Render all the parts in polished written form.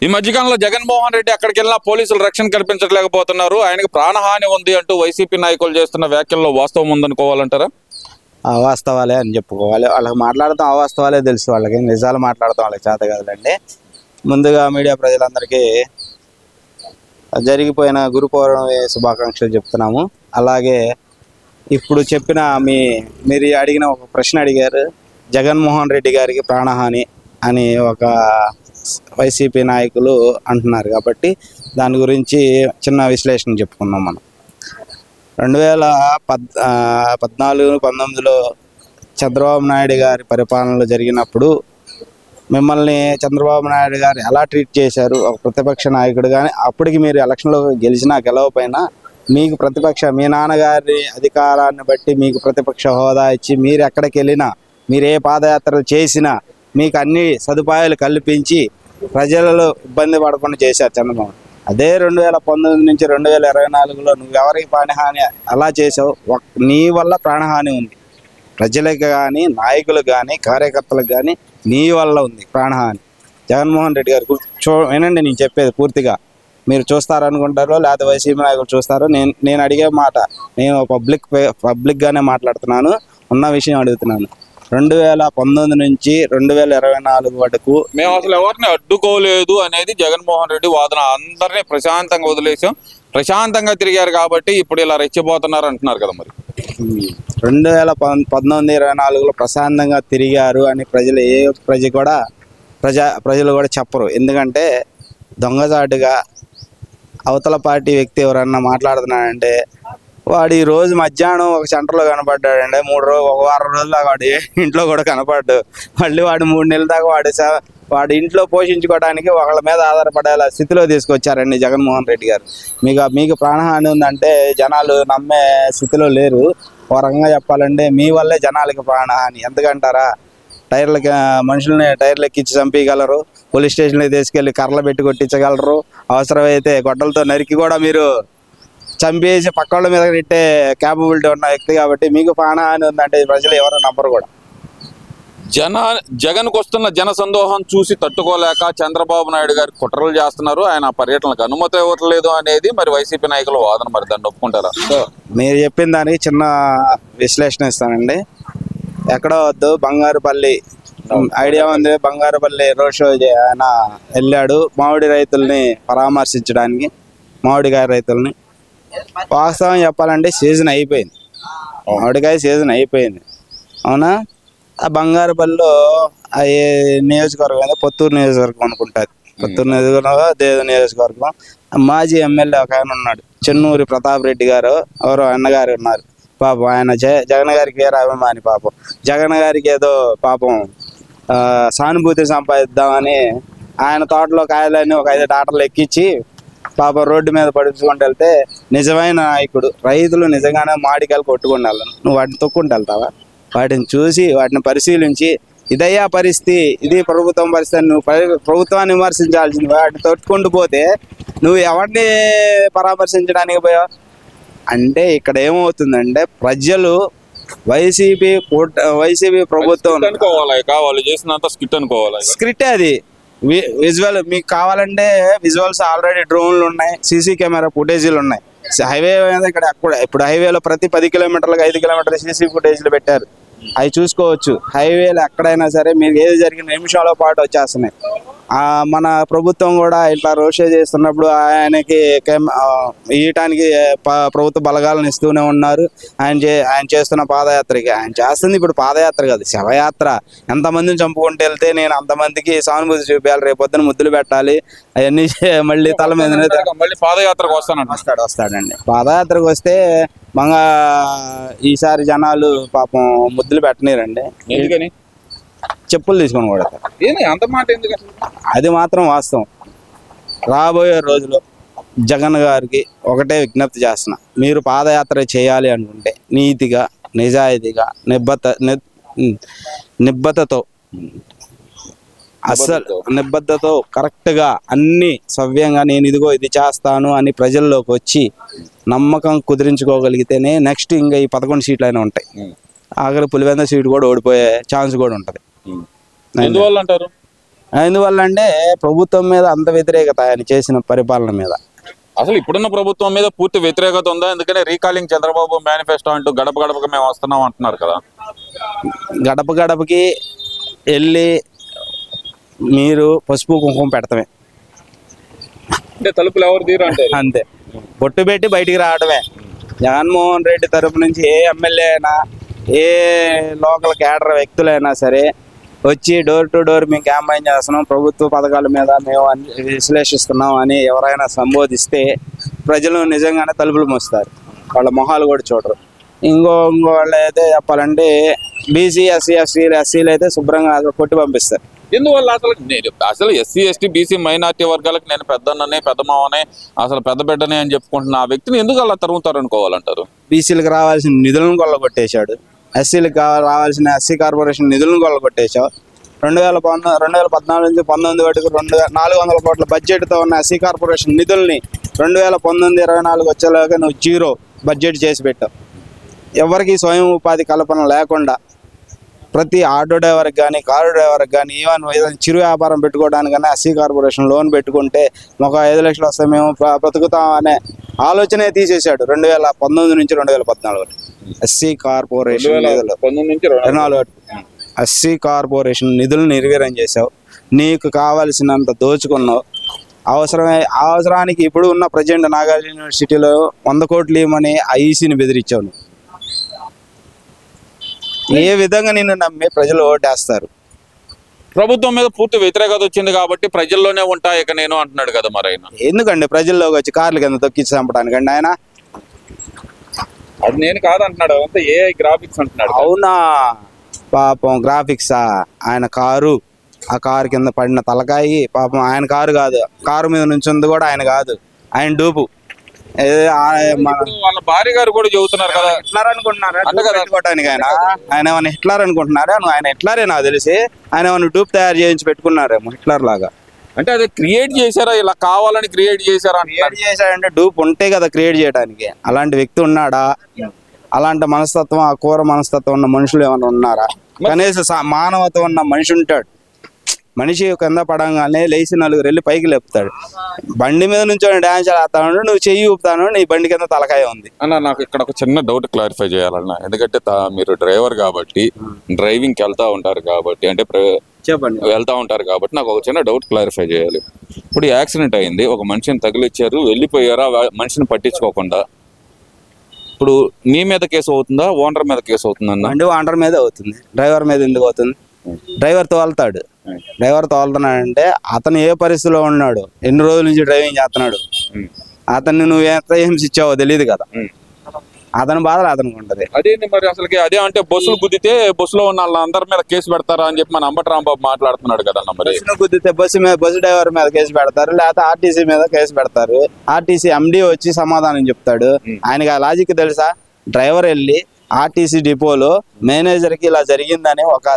ఈ మధ్యకాలంలో జగన్మోహన్ రెడ్డి అక్కడికి వెళ్ళినా పోలీసులు రక్షణ కల్పించలేకపోతున్నారు. ఆయనకు ప్రాణహాని ఉంది అంటూ వైసీపీ నాయకులు చేస్తున్న వ్యాఖ్యల్లో వాస్తవం ఉందనుకోవాలంటారా? అవాస్తవాలే అని చెప్పుకోవాలి. వాళ్ళకి మాట్లాడతాం అవాస్తవాలే తెలుసు, వాళ్ళకి నిజాలు మాట్లాడతాం వాళ్ళకి చేత కదలండి. ముందుగా మీడియా ప్రజలందరికీ జరిగిపోయిన గురు పౌర్ణమి శుభాకాంక్షలు చెప్తున్నాము. అలాగే ఇప్పుడు చెప్పిన మీరు అడిగిన ఒక ప్రశ్న అడిగారు, జగన్మోహన్ రెడ్డి గారికి ప్రాణహాని అని ఒక వైసీపీ నాయకులు అంటున్నారు. కాబట్టి దాని గురించి చిన్న విశ్లేషణ చెప్పుకున్నాం. మనం 2014-19లో చంద్రబాబు నాయుడు గారి పరిపాలనలో జరిగినప్పుడు మిమ్మల్ని చంద్రబాబు నాయుడు గారు ఎలా ట్రీట్ చేశారు ఒక ప్రతిపక్ష నాయకుడు. కానీ అప్పటికి మీరు ఎలక్షన్లో గెలిచినా గెలవపోయినా మీకు మీ నాన్నగారి అధికారాన్ని బట్టి మీకు ప్రతిపక్ష హోదా ఇచ్చి మీరు ఎక్కడికి వెళ్ళినా మీరు ఏ పాదయాత్రలు చేసినా మీకు అన్ని సదుపాయాలు కల్పించి ప్రజలలో ఇబ్బంది పడకుండా చేశారు చంద్రబాబు. అదే 2019 నుంచి 2024లో నువ్వు ఎవరికి ప్రాణహాని ఎలా చేసావు? నీ వల్ల ప్రాణహాని ఉంది. ప్రజలకు కానీ నాయకులకు కానీ కార్యకర్తలకు కానీ నీ వల్ల ఉంది ప్రాణహాని. జగన్మోహన్ రెడ్డి గారు వినండి, నేను చెప్పేది పూర్తిగా. మీరు చూస్తారనుకుంటారో లేకపోతే వైసీపీ నాయకులు చూస్తారో, నేను అడిగే మాట నేను పబ్లిక్గానే మాట్లాడుతున్నాను, ఉన్న విషయం అడుగుతున్నాను. 2019 నుంచి 2024 వరకు మేము అసలు ఎవరిని అడ్డుకోలేదు అనేది జగన్మోహన్ రెడ్డి వాదన. అందరినీ ప్రశాంతంగా వదిలేసాం, ప్రశాంతంగా తిరిగారు కాబట్టి ఇప్పుడు ఇలా రెచ్చిపోతున్నారు అంటున్నారు కదా. మరి 2019-24లో ప్రశాంతంగా తిరిగారు అని ప్రజలు కూడా చెప్పరు. ఎందుకంటే దొంగజాటుగా అవతల పార్టీ వ్యక్తి ఎవరన్నా మాట్లాడుతున్నాడంటే వాడు ఈ రోజు మధ్యాహ్నం ఒక సెంటర్లో కనపడ్డాడండి, ఒక వారం రోజులు వాడు ఇంట్లో కూడా కనపడ్డు. మళ్ళీ వాడు 3 నెలల దాకా వాడు ఇంట్లో పోషించుకోవడానికి ఒకళ్ళ మీద ఆధారపడేలా స్థితిలో తీసుకొచ్చారండి జగన్మోహన్ రెడ్డి గారు. మీకు ప్రాణహాని ఉందంటే జనాలు నమ్మే స్థితిలో లేరు. ఒక రకంగా చెప్పాలంటే మీ వల్లే జనాలకి ప్రాణహాని. ఎందుకంటారా? మనుషుల్ని టైర్లు ఎక్కించి చంపేయగలరు, పోలీస్ స్టేషన్కి తీసుకెళ్ళి కర్రలు పెట్టి కొట్టించగలరు, అవసరమైతే గొడ్డలతో నరికి కూడా మీరు చంపేసి పక్కళ్ళ మీద నెట్టే క్యాపబిలిటీ ఉన్న వ్యక్తి. కాబట్టి మీకు ప్రాణహాని ఉందంటే ప్రజలు ఎవరు నమ్మరు కూడా. జగన్కు వస్తున్న జన సందోహం చూసి తట్టుకోలేక చంద్రబాబు నాయుడు గారు కుట్రలు చేస్తున్నారు, ఆయన పర్యటనకు అనుమతి ఇవ్వట్లేదు అనేది మరి వైసీపీ నాయకుల వాదన. మరి దాన్ని ఒప్పుకుంటారా? మీరు చెప్పిన దానికి చిన్న విశ్లేషణ ఇస్తానండి. ఎక్కడో వద్దు, బంగారుపల్లి ఐడియా ఉంది. బంగారుపల్లి రోడ్ షో ఆయన వెళ్ళాడు మామిడి రైతుల్ని పరామర్శించడానికి, మామిడికాయ రైతుల్ని. వాస్తవం చెప్పాలంటే సీజన్ అయిపోయింది, మామిడికాయ సీజన్ అయిపోయింది, అవునా? ఆ బంగారుపల్లిలో ఏ నియోజకవర్గం అయితే పొత్తూరు నియోజకవర్గం అనుకుంటుంది. పొత్తూరు నియోజకవర్గం మాజీ ఎమ్మెల్యే ఒక ఆయన ఉన్నాడు, చెన్నూరి ప్రతాప్ రెడ్డి గారు ఎవరో అన్నగారు ఉన్నారు. పాపం ఆయన జగన్ గారికి వేరే అభిమాని. పాపం జగన్ గారికి ఏదో పాపం సానుభూతి సంపాదిద్దామని ఆయన తోటలో కాయలన్నీ ఒక 5 టాటర్లు ఎక్కించి పాపం రోడ్డు మీద పడుచుకుంటూ వెళ్తే నిజమైన నాయకుడు. రైతులు నిజంగానే మామిడికాయలు కొట్టుకుని వెళ్ళను, నువ్వు వాటిని తొక్కుంటూ వెళ్తావా? వాటిని చూసి వాటిని పరిశీలించి ఇదయ్యా పరిస్థితి, ఇది ప్రభుత్వం పరిస్థితి, నువ్వు ప్రభుత్వాన్ని విమర్శించాల్సింది. వాటిని తొట్టుకుంటూ పోతే నువ్వు ఎవరిని పరామర్శించడానికి పోయావు అంటే ఇక్కడ ఏమవుతుందంటే ప్రజలు వైసీపీ ప్రభుత్వం స్క్రిప్టే అది. విజువల్ మీకు కావాలంటే విజువల్స్ ఆల్రెడీ డ్రోన్లు ఉన్నాయి, సీసీ కెమెరా ఫుటేజీలు ఉన్నాయి. హైవే ఇక్కడ ఇప్పుడు హైవేలో ప్రతి 10 కిలోమీటర్లకు 5 కిలోమీటర్ల సీసీ ఫుటేజీలు పెట్టారు, అవి చూసుకోవచ్చు. హైవేలో ఎక్కడైనా సరే మీరు ఏది జరిగిన నిమిషాల పాటు వచ్చేస్తున్నాయి. మన ప్రభుత్వం కూడా ఇట్లా రోషే చేస్తున్నప్పుడు ఆయనకి ఇయటానికి ప్రభుత్వ బలగాలను ఇస్తూనే ఉన్నారు. ఆయన చేస్తున్న పాదయాత్రకి ఆయన చేస్తుంది ఇప్పుడు పాదయాత్ర కాదు, శవయాత్ర. ఎంతమందిని చంపుకుంటూ వెళ్తే నేను అంతమందికి సానుభూతి చూపించాలి, రేపొద్దున ముద్దులు పెట్టాలి, అవన్నీ మళ్ళీ తల మీద మళ్ళీ పాదయాత్రకు వస్తాడండి. పాదయాత్రకు వస్తే ఈసారి జనాలు పాపం ముద్దులు పెట్టనీరండి, చెప్పులు తీసుకొని కొడతారు. అది మాత్రం వాస్తవం. రాబోయే రోజులో జగన్ గారికి ఒకటే విజ్ఞప్తి చేస్తున్నా, మీరు పాదయాత్ర చేయాలి అనుకుంటే నీతిగా, నిజాయితీగా, నిబద్ధతతో కరెక్ట్గా అన్ని సవ్యంగా నేను ఇదిగో ఇది చేస్తాను అని ప్రజల్లోకి వచ్చి నమ్మకం కుదిరించుకోగలిగితేనే నెక్స్ట్ ఇంకా ఈ 11 సీట్లు అయినా ఉంటాయి. ఆఖరి పులివెంద సీటు కూడా ఓడిపోయే ఛాన్స్ కూడా ఉంటుంది. ఎందువల్ల అంటారు? ఎందువల్ల అంటే ప్రభుత్వం మీద అంత వ్యతిరేకత ఆయన చేసిన పరిపాలన మీద. అసలు ఇప్పుడున్న ప్రభుత్వం మీద పూర్తి వ్యతిరేకత ఉందా? ఎందుకంటే రీకాలింగ్ చంద్రబాబు మేనిఫెస్టో అంటూ గడప గడపకి మేము వస్తున్నాం అంటున్నారు కదా. గడప గడపకి వెళ్ళి మీరు పసుపు కుంకుమ పెడతామే, అంటే తలుపులు ఎవరు తీరు అంటే అంతే. బొట్టు పెట్టి బయటికి రావడమే. జగన్మోహన్ రెడ్డి తరపు నుంచి ఏ ఎమ్మెల్యే అయినా, ఏ లోకల్ కేడర్ వ్యక్తులైనా సరే వచ్చి డోర్ టు డోర్ మేము క్యాంపెయిన్ చేస్తున్నాం, ప్రభుత్వ పథకాల మీద మేము విశ్లేషిస్తున్నాం అని ఎవరైనా సంబోధిస్తే ప్రజలు నిజంగానే తలుపులు మోస్తారు, వాళ్ళ మొహాలు కూడా చూడరు. ఇంకోళ్ళు అయితే చెప్పాలంటే బీసీ ఎస్సీలు అయితే శుభ్రంగా కొట్టి పంపిస్తారు. ఎందువల్ల అసలు ఎస్సీ ఎస్టీ బీసీ మైనార్టీ వర్గాలకు నేను పెద్దన్ననే పెద్ద మావనే అసలు పెద్ద బిడ్డనే అని చెప్పుకుంటున్న ఆ వ్యక్తిని ఎందుకు అలా తరుగుతారు అనుకోవాలంటారు? బీసీలకు రావాల్సిన నిధులను కొల్లగొట్టేశాడు, ఎస్సీలకు రావాల్సిన ఎస్సీ కార్పొరేషన్ నిధులను కొల్లగొట్టేశావు. 2014 నుంచి 19 వరకు 400 కోట్ల బడ్జెట్తో ఉన్న ఎస్సీ కార్పొరేషన్ నిధుల్ని 2019-24 వచ్చేలాగా నువ్వు జీరో బడ్జెట్ చేసి పెట్టావు. ఎవరికి స్వయం ఉపాధి కల్పన లేకుండా ప్రతి ఆటో డ్రైవర్కి కానీ, కారు డ్రైవర్కి కానీ, ఈవెన్ చిరు వ్యాపారం పెట్టుకోవడానికన్నా ఎస్సీ కార్పొరేషన్ లోన్ పెట్టుకుంటే ఒక 5 లక్షలు వస్తే మేము బ్రతుకుతాం అనే ఆలోచనే తీసేశాడు 2019 నుంచి 2014. ఎస్సీ కార్పొరేషన్ నిధులు 2014 ఎస్సీ కార్పొరేషన్ నిధులు నిర్వీర్యం చేశావు. నీకు కావలసినంత దోచుకున్నావు. అవసరానికి ఇప్పుడు ఉన్న ప్రజెంట్ నాగార్జున యూనివర్సిటీలో 100 కోట్లు ఇవ్వమని ఐఈసీని బెదిరించావు. ఏ విధంగా నిన్ను నమ్మి ప్రజలు ఓటేస్తారు? ప్రభుత్వం మీద పూర్తి వ్యతిరేకత వచ్చింది కాబట్టి ప్రజల్లోనే ఉంటా ఇక నేను అంటున్నాడు కదా. మరి ఆయన ఎందుకండి ప్రజల్లోకి వచ్చి కార్లు కింద తొక్కించి చంపడానికండి ఆయన? అది నేను కాదంటున్నాడు, అంతా ఏఐ గ్రాఫిక్స్ అంటున్నాడు. అవునా? పాపం గ్రాఫిక్సా? ఆయన కారు, ఆ కారు కింద పడిన తలకాయి పాపం ఆయన కారు కాదు, కారు మీద నుంచి ఉంది కూడా ఆయన కాదు, ఆయన డూపు. వాళ్ళ భార్య గారు కూడా చెబుతున్నారు కదా హిట్లర్ అనుకుంటున్నారా పెట్టుకోవటానికి? ఆయన ఏమైనా హిట్లర్ అనుకుంటున్నారా? ఆయన హిట్లరే నాకు తెలిసి. ఆయన ఏమైనా డూప్ తయారు చేయించి పెట్టుకున్నారేమో హిట్లర్ లాగా. అంటే అది క్రియేట్ చేశారా, ఇలా కావాలని క్రియేట్ చేశారా? క్రియేట్ చేశాడంటే డూప్ ఉంటే కదా క్రియేట్ చేయడానికి. అలాంటి వ్యక్తి ఉన్నాడా? అలాంటి మనస్తత్వం, ఆ కూర మనస్తత్వం ఉన్న మనుషులు ఏమైనా ఉన్నారా? కనీసం మానవత్వం ఉన్న మనిషి ఉంటాడు. మనిషి కింద పడంగానే లేచి 4 వెళ్ళి పైకి లేపుతాడు. బండి మీద నుంచి డాన్స్ చేస్తాను, నువ్వు చెయ్యి ఊపుతాను, నీ బండి కింద తలకాయ ఉంది అన్న. నాకు ఇక్కడ ఒక చిన్న డౌట్ క్లారిఫై చేయాలన్న, ఎందుకంటే మీరు డ్రైవర్ కాబట్టి, డ్రైవింగ్కి వెళ్తా ఉంటారు కాబట్టి, అంటే చెప్పండి వెళ్తా ఉంటారు కాబట్టి నాకు ఒక చిన్న డౌట్ క్లారిఫై చేయాలి. ఇప్పుడు యాక్సిడెంట్ అయింది, ఒక మనిషిని తగిలిచ్చారు, వెళ్ళిపోయారా మనిషిని పట్టించుకోకుండా. ఇప్పుడు మీ మీద కేసు అవుతుందా, ఓనర్ మీద కేసు అవుతుందన్న? బండి ఓనర్ మీద అవుతుంది, డ్రైవర్ మీద ఎందుకు అవుతుంది? డ్రైవర్ తోలుతాడు. డ్రైవర్ తోలుతున్నాడంటే అతను ఏ పరిస్థితిలో ఉన్నాడు, ఎన్ని రోజుల నుంచి డ్రైవింగ్ చేస్తున్నాడు, అతన్ని నువ్వు ఎంత హింసించావో తెలియదు కదా. అతని బాధలు అతనికి ఉంటది. అదేంటి మరి అసలుకి? అదే అంటే బస్సులు గుద్దితే బస్సులో ఉన్న వాళ్ళందరి మీద కేసు పెడతారా అని చెప్పి మన అంబటి రాంబాబు మాట్లాడుతున్నాడు కదా. మరి బస్సును గుద్దితే బస్సు డ్రైవర్ మీద కేసు పెడతారు, లేకపోతే ఆర్టీసీ మీద కేసు పెడతారు. ఆర్టీసీ ఎండి వచ్చి సమాధానం చెప్తాడు. ఆయనకి ఆ లాజిక్ తెలుసా? డ్రైవర్ వెళ్ళి ఆర్టీసీ డిపోలో మేనేజర్కి ఇలా జరిగిందని ఒక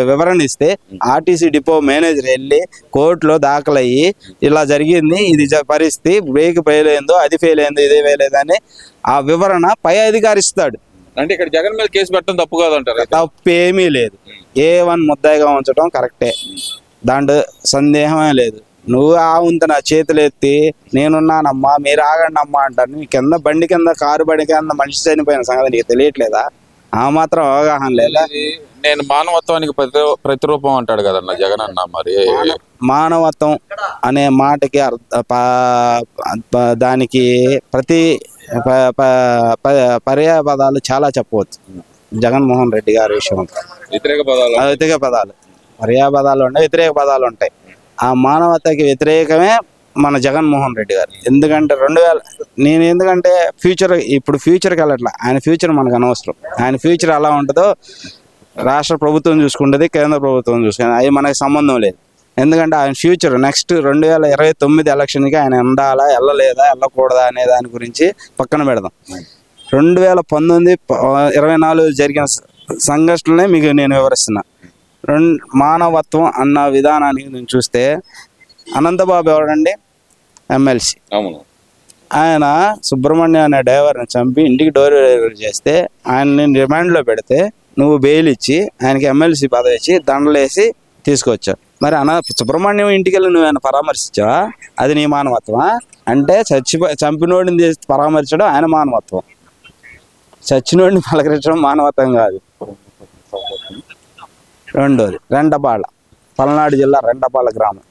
వివరణ ఇస్తే ఆర్టీసీ డిపో మేనేజర్ వెళ్ళి కోర్టులో దాఖలయ్యి ఇలా జరిగింది, ఇది పరిస్థితి, బ్రేక్ ఫెయిల్ అయిందో, అది ఫెయిల్ అయిందో, ఇది ఫెయిల్ అయిందని ఆ వివరణ పై అధికారి ఇస్తాడు. అంటే ఇక్కడ జగన్ మీద కేసు పెట్టడం తప్పు కాదంటారు? తప్పేమీ లేదు. A1 ముద్దాయిగా ఉంచడం కరెక్టే, దాంట్లో సందేహమే లేదు. నువ్వు ఉంత నా చేతులు ఎత్తి నేనున్నానమ్మా మీరు ఆగండి అమ్మా అంటారు. నీ కింద బండి కింద, కారు బండి కింద మనిషి చనిపోయిన సంగతి నీకు తెలియట్లేదా? ఆ మాత్రం అవగాహన లేదా? నేను మానవత్వానికి ప్రతిరూపం అంటాడు కదన్న జగన్ అన్న. మరి మానవత్వం అనే మాటకి దానికి ప్రతి పర్యాయ పదాలు చాలా చెప్పవచ్చు. జగన్మోహన్ రెడ్డి గారి విషయం వ్యతిరేక పదాలు, పర్యాయ పదాలు ఉంటాయి, వ్యతిరేక పదాలు ఉంటాయి. ఆ మానవతకి వ్యతిరేకమే మన జగన్మోహన్ రెడ్డి గారు. ఎందుకంటే ఎందుకంటే ఇప్పుడు ఫ్యూచర్కి వెళ్ళట్లా. ఆయన ఫ్యూచర్ మనకు అనవసరం. ఆయన ఫ్యూచర్ ఎలా ఉంటుందో రాష్ట్ర ప్రభుత్వం చూసుకుంటుంది, కేంద్ర ప్రభుత్వం చూసుకుంటుంది, అవి మనకి సంబంధం లేదు. ఎందుకంటే ఆయన ఫ్యూచర్ నెక్స్ట్ 2029 ఎలక్షన్కి ఆయన ఉండాలా, వెళ్ళలేదా, వెళ్ళకూడదా అనే దాని గురించి పక్కన పెడదాం. 2019-24 జరిగిన సంఘటనలే మీకు నేను వివరిస్తున్నా. మానవత్వం అన్న విధానానికి నేను చూస్తే అనంతబాబు ఎవరండి? ఎమ్మెల్సీ. ఆయన సుబ్రహ్మణ్యం అనే డ్రైవర్ని చంపి ఇంటికి డోర్ డెలివరీ చేస్తే ఆయన్ని రిమాండ్లో పెడితే నువ్వు బెయిల్ ఇచ్చి ఆయనకి ఎమ్మెల్సీ పదవి ఇచ్చి దండలేసి తీసుకొచ్చావు. మరి సుబ్రహ్మణ్యం ఇంటికి వెళ్ళి నువ్వేమైనా పరామర్శించావా? అది నీ మానవత్వమా? అంటే చంపినోడిని పరామర్శించడం ఆయన మానవత్వం, చచ్చినోడిని పలకరించడం మానవత్వం కాదు. రెండోది రెంటపాళ్ళ, పల్నాడు జిల్లా రెంటపాళ్ళ గ్రామం.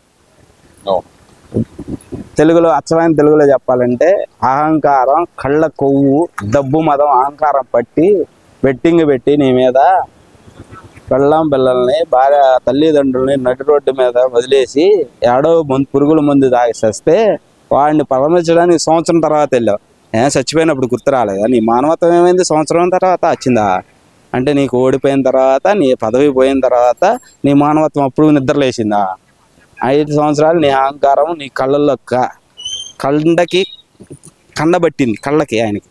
తెలుగులో అచ్చమైన తెలుగులో చెప్పాలంటే అహంకారం, కళ్ళ కొవ్వు, డబ్బు మదం అహంకారం పట్టి బెట్టింగ్ పెట్టి నీ మీద పెళ్ళాం పిల్లల్ని భార్య తల్లిదండ్రుల్ని నడి రోడ్డు మీద వదిలేసి ఏడో పురుగుల మందు తాగేసేస్తే వాడిని పరామర్శించడానికి సంవత్సరం తర్వాత వెళ్ళావు. చచ్చిపోయినప్పుడు గుర్తు రాలేదా? నీ మానవత్వం ఏమైంది సంవత్సరం తర్వాత వచ్చిందా? అంటే నీకు ఓడిపోయిన తర్వాత, నీ పదవి పోయిన తర్వాత నీ మానవత్వం అప్పుడు నిద్రలేసిందా? 5 సంవత్సరాలు నీ అహంకారం నీ కళ్ళల్లో కండకి కండబట్టింది, కళ్ళకి ఆయనకి.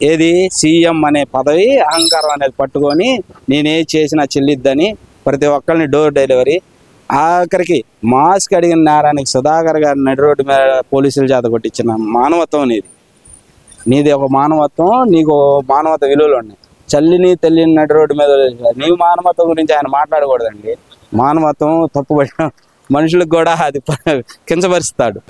ఏది సీఎం అనే పదవి, అహంకారం అనేది పట్టుకొని నేనే చేసినా చెల్లిద్దని ప్రతి ఒక్కరిని డోర్ డెలివరీ, ఆఖరికి మాస్క్ అడిగిన నేరానికి సుధాకర్ గారి నడి రోడ్డు మీద పోలీసుల చేత కొట్టించిన మానవత్వం నీది ఒక మానవత్వం, నీకు మానవత విలువలు ఉన్నాయి. చల్లిని తెల్లిని నడి రోడ్డు మీద నీ మానవత్వం గురించి ఆయన మాట్లాడకూడదండి. మానవత్వం తప్పుపడిన మనుషులకు కూడా అది కించపరుస్తాడు.